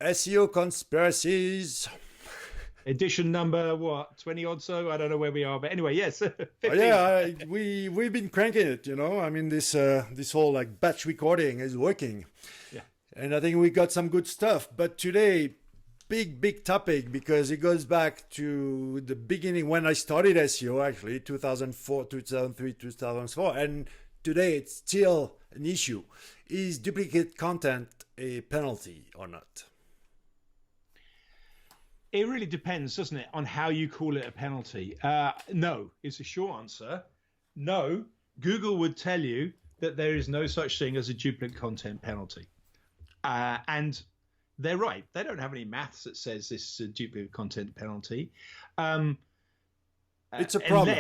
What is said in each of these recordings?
SEO conspiracies. Edition number what, 20 odd so? I don't know where we are, but anyway, yes, Oh, 15. yeah, we've been cranking it. I mean, this whole like batch recording is working, Yeah. and I think we got some good stuff. But today, big topic because it goes back to the beginning when I started SEO, actually 2004, 2003, 2004, and today it's still an issue. Is duplicate content a penalty or not? It really depends, doesn't it, on how you call it a penalty. No, is the short answer. No, Google would tell you that there is no such thing as a duplicate content penalty. And they're right. They don't have any maths that says this is a duplicate content penalty. Um, It's a problem.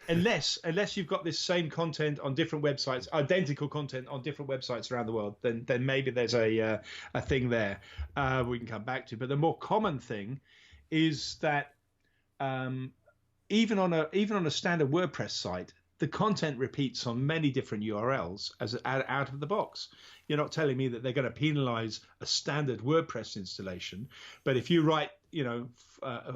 unless you've got this same content on different websites, identical content on different websites around the world, then maybe there's a thing there we can come back to. But the more common thing is that even on a standard WordPress site, the content repeats on many different URLs as out of the box. You're not telling me that they're going to penalize a standard WordPress installation, but if you write,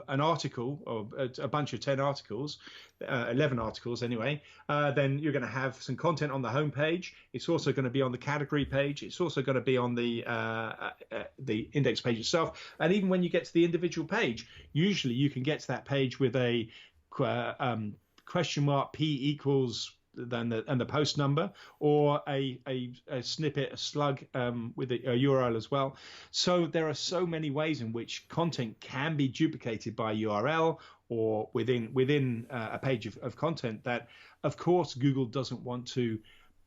an article or a bunch of 10 articles, 11 articles anyway, then you're going to have some content on the homepage. It's also going to be on the category page. It's also going to be on the index page itself. And even when you get to the individual page, usually you can get to that page with a question mark p equals then the post number, or a snippet, a slug with a URL as well. So there are so many ways in which content can be duplicated by URL or within a page of content that, of course, Google doesn't want to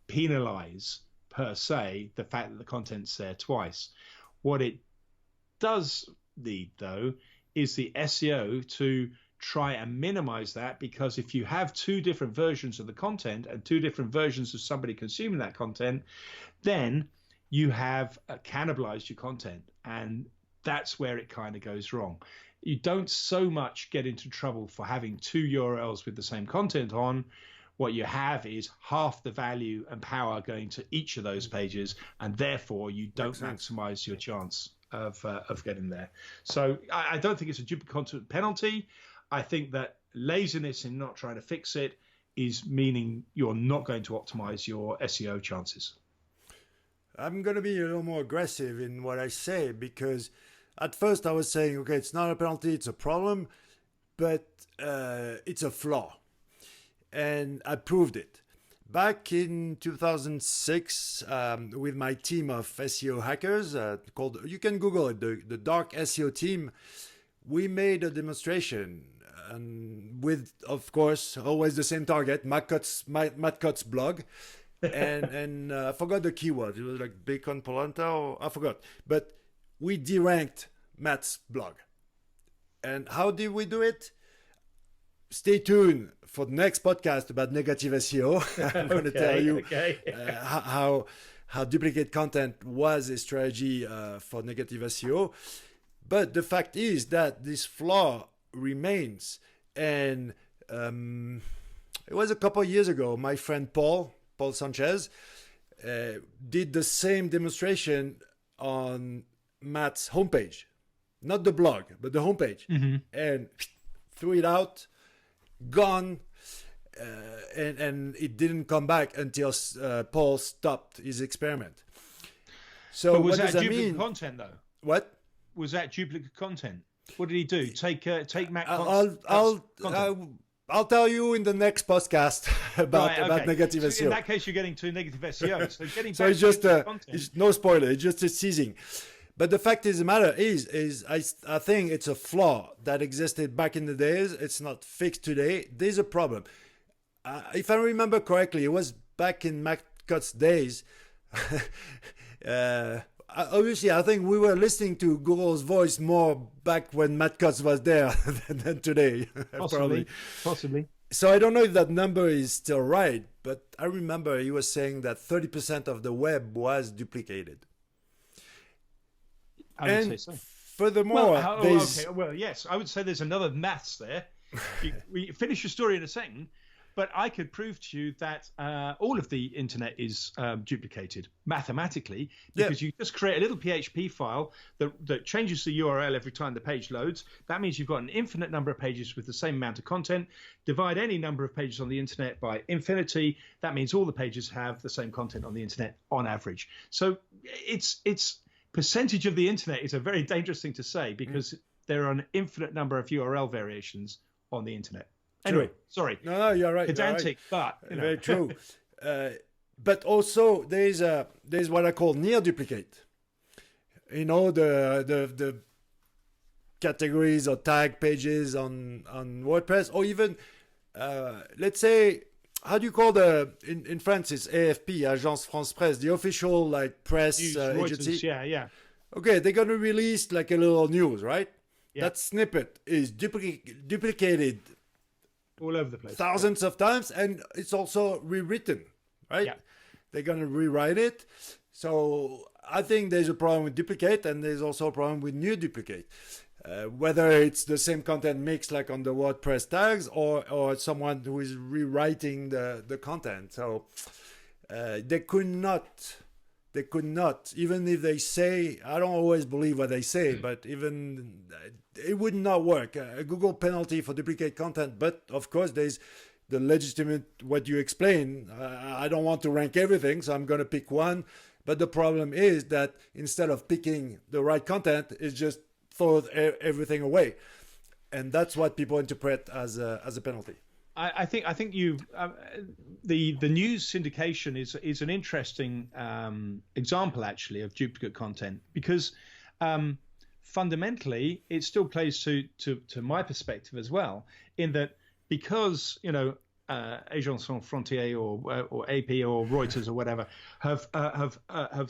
penalize per se the fact that the content's there twice. What it does need, though, is the SEO to try and minimize that, because if you have two different versions of the content and two different versions of somebody consuming that content, then you have cannibalized your content, and that's where it kind of goes wrong. You don't so much get into trouble for having two URLs with the same content on. What you have is half the value and power going to each of those pages, and therefore you don't maximize your chance of getting there. So I don't think it's a duplicate content penalty. I think that laziness in not trying to fix it is meaning you're not going to optimize your SEO chances. I'm going to be a little more aggressive in what I say because at first I was saying, okay, it's not a penalty, it's a problem, but it's a flaw. And I proved it. Back in 2006, with my team of SEO hackers called, you can Google it, the Dark SEO team, we made a demonstration with, of course, always the same target, Matt Cutts blog. and I forgot the keyword. It was like bacon polenta, or I forgot. But we deranked Matt's blog. And how did we do it? Stay tuned for the next podcast about negative SEO. I'm going to tell you how duplicate content was a strategy for negative SEO. But the fact is that this flaw remains. And it was a couple of years ago, my friend Paul Sanchez, did the same demonstration on Matt's homepage. Not the blog, but the homepage. Mm-hmm. And threw it out, gone. And it didn't come back until Paul stopped his experiment. So but was what that does that duplicate mean? content, though? What? Was that duplicate content? What did he do? Take Matt I'll tell you in the next podcast about negative SEO. So in that case, you're getting to negative SEO. So getting So back it's just to content. it's no spoiler. It's just a teasing. But the fact is, the matter is I think it's a flaw that existed back in the days. It's not fixed today. There's a problem. If I remember correctly, it was back in Matt Cutts' days. Obviously, I think we were listening to Google's voice more back when Matt Cutts was there than today. Possibly. So I don't know if that number is still right, but I remember he was saying that 30% of the web was duplicated. I would say so. Furthermore, yes, I would say there's another maths there. We finish your story in a second, but I could prove to you that all of the internet is duplicated mathematically, because you just create a little PHP file that changes the URL every time the page loads. That means you've got an infinite number of pages with the same amount of content. Divide any number of pages on the internet by infinity. That means all the pages have the same content on the internet on average. So it's percentage of the internet is a very dangerous thing to say, because there are an infinite number of URL variations on the internet. Anyway, sorry. No, you're right. Pedantic, but very true. But also there's what I call near duplicate. You know, the categories or tag pages on WordPress, or even let's say, how do you call in France it's AFP, Agence France Presse, the official like press agency. Yeah. Okay, they're gonna release like a little news, right? Yeah. That snippet is duplicated all over the place, thousands of times, and it's also rewritten, right? Yeah. They're gonna rewrite it. So I think there's a problem with duplicate, and there's also a problem with new duplicate. Whether it's the same content mixed like on the WordPress tags, or someone who is rewriting the content. So they could not, even if they say, I don't always believe what they say, but even it would not work. A Google penalty for duplicate content, but of course there's the legitimate, what you explain. I don't want to rank everything, so I'm going to pick one. But the problem is that instead of picking the right content, it's just throw everything away, and that's what people interpret as a penalty. I think you the news syndication is an interesting example actually of duplicate content, because fundamentally it still plays to my perspective as well, in that because Agence Sans Frontières or AP or Reuters or whatever have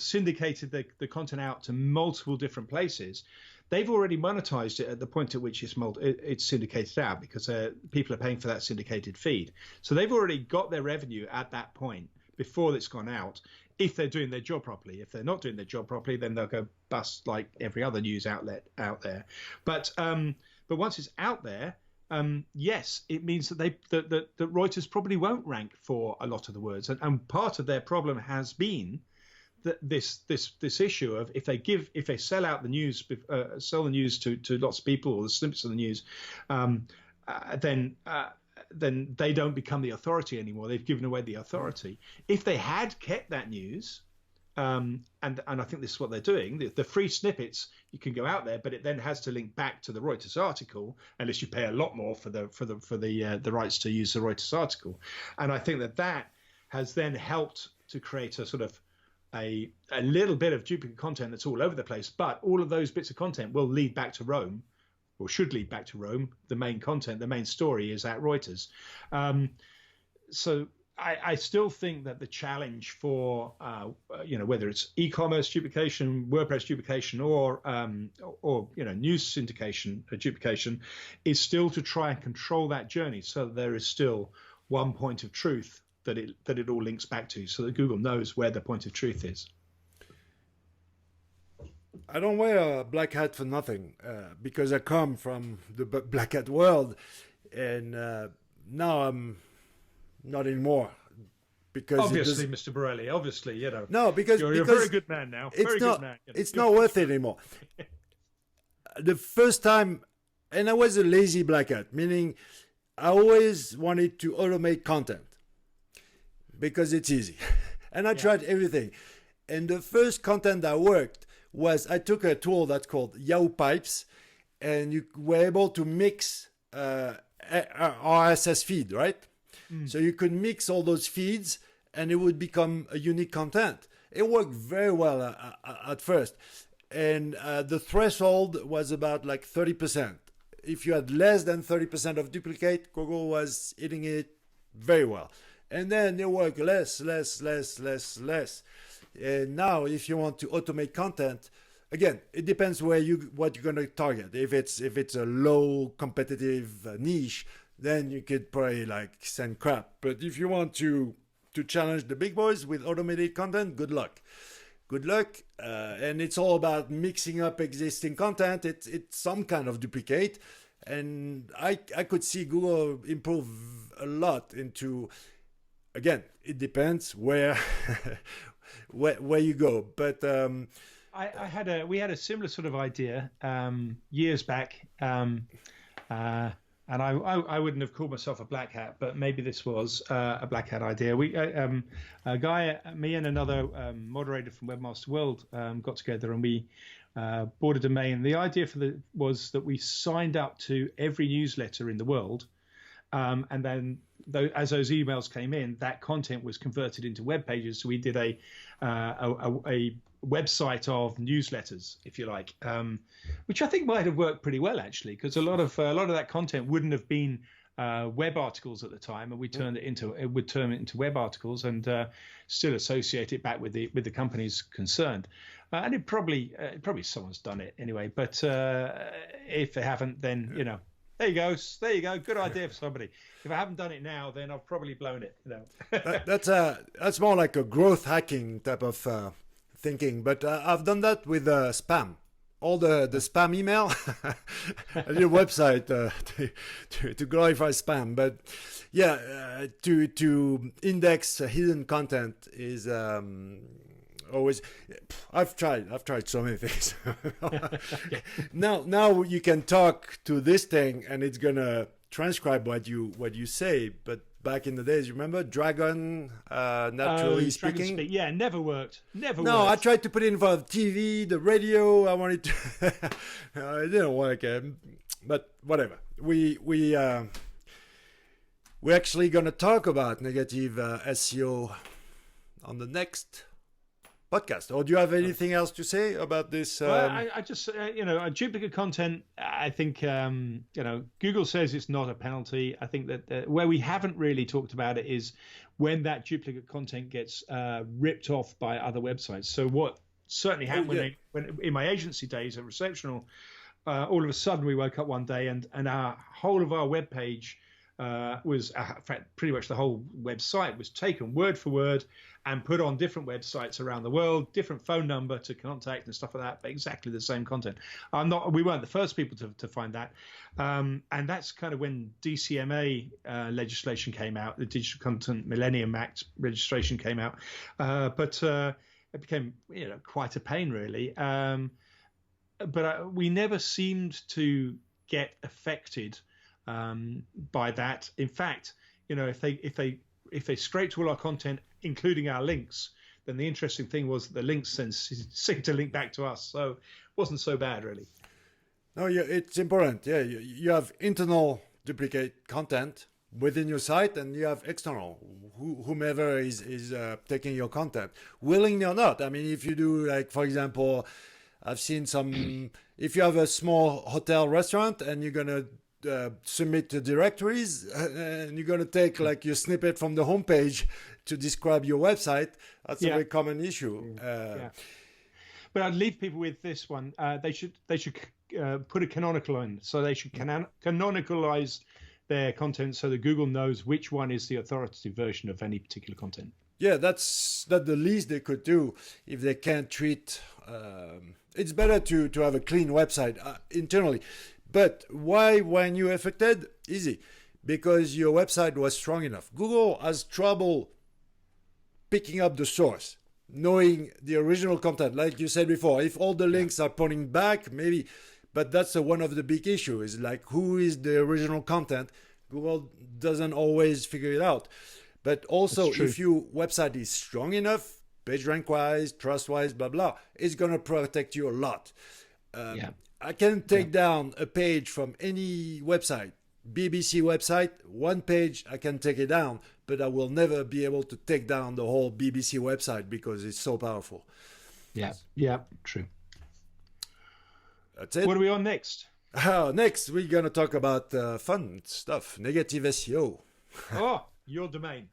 syndicated the content out to multiple different places. They've already monetized it at the point at which it's syndicated out, because people are paying for that syndicated feed. So they've already got their revenue at that point before it's gone out, if they're doing their job properly. If they're not doing their job properly, then they'll go bust like every other news outlet out there. But once it's out there, yes, it means that that Reuters probably won't rank for a lot of the words. And part of their problem has been this issue of if they sell out the news, sell the news to lots of people, or the snippets of the news, then they don't become the authority anymore. They've given away the authority. If they had kept that news, and I think this is what they're doing, the free snippets, you can go out there, but it then has to link back to the Reuters article, unless you pay a lot more for the rights to use the Reuters article. And I think that has then helped to create a sort of a little bit of duplicate content that's all over the place, but all of those bits of content will lead back to Rome, or should lead back to Rome. The main content, the main story is at Reuters. So I still think that the challenge for whether it's e-commerce duplication, WordPress duplication, or news syndication duplication, is still to try and control that journey, so that there is still one point of truth that it all links back to, so that Google knows where the point of truth is. I don't wear a black hat for nothing, because I come from the black hat world, and now I'm not anymore. Because obviously, Mr. Borelli, obviously, no, because you're a very good man now. It's not worth it anymore. The first time, and I was a lazy black hat, meaning I always wanted to automate content because it's easy. And I tried everything. And the first content that worked was I took a tool that's called Yahoo Pipes, and you were able to mix RSS feed, right? So you could mix all those feeds and it would become a unique content. It worked very well at first. And the threshold was about like 30%. If you had less than 30% of duplicate, Google was hitting it very well. And then it worked less. And now if you want to automate content, again, it depends what you're going to target. If it's a low competitive niche, then you could probably like send crap. But if you want to challenge the big boys with automated content, good luck. And it's all about mixing up existing content. It's some kind of duplicate, and I could see Google improve a lot into, again, it depends where where you go, but we had a similar sort of idea years back, and I wouldn't have called myself a black hat, but maybe this was a black hat idea. A guy, me and another moderator from Webmaster World got together, and we bought a domain. The idea was that we signed up to every newsletter in the world, and then as those emails came in, that content was converted into web pages. So we did a website of newsletters, if you like, which I think might have worked pretty well actually, because a lot of that content wouldn't have been web articles at the time, and we would turn it into web articles and still associate it back with the companies concerned. And it probably someone's done it anyway. But if they haven't, then there you go. Good idea for somebody. If I haven't done it now, then I've probably blown it. That's more like a growth hacking type of thinking. But I've done that with spam. All the spam email. I did a website to glorify spam. But yeah, to index hidden content is always. I've tried so many things. Now you can talk to this thing and it's gonna transcribe what you say. But back in the days, remember Dragon naturally speaking? Yeah, never worked. No, I tried to put it in for the TV, the radio. I wanted to. It didn't work. But whatever. We're actually gonna talk about negative SEO on the next podcast. Or do you have anything else to say about this? Well, I just, duplicate content, I think, Google says it's not a penalty. I think that where we haven't really talked about it is when that duplicate content gets ripped off by other websites. So what certainly happened when in my agency days at Receptional, all of a sudden we woke up one day and our whole of our web page was, in fact, pretty much the whole website was taken word for word and put on different websites around the world, different phone number to contact and stuff like that, but exactly the same content. We weren't the first people to find that. And that's kind of when DCMA legislation came out, the Digital Content Millennium Act registration came out. But it became, quite a pain, really. But we never seemed to get affected by that. In fact, if they scraped all our content, including our links, then the interesting thing was that the links then seemed to link back to us. So it wasn't so bad, really. No, it's important. Yeah, you have internal duplicate content within your site, and you have external, whomever is taking your content, willingly or not. I mean, if you do, like, for example, I've seen some, if you have a small hotel restaurant and you're going to submit to directories and you're going to take like your snippet from the homepage to describe your website, that's a very common issue. But I'd leave people with this one. They should put a canonical in, so they should canonicalize their content so that Google knows which one is the authoritative version of any particular content. Yeah, that's the least they could do if they can't treat. It's better to have a clean website internally. But why, when you're affected? Easy. Because your website was strong enough. Google has trouble picking up the source, knowing the original content. Like you said before, if all the links are pointing back, maybe. But that's one of the big issues, is like, who is the original content? Google doesn't always figure it out. But also, if your website is strong enough, PageRank-wise, trust-wise, blah, blah, it's going to protect you a lot. I can take down a page from any website, BBC website, one page, I can take it down, but I will never be able to take down the whole BBC website because it's so powerful. Yeah, true. That's it. What are we on next? Next, we're going to talk about fun stuff, negative SEO. Oh, your domain.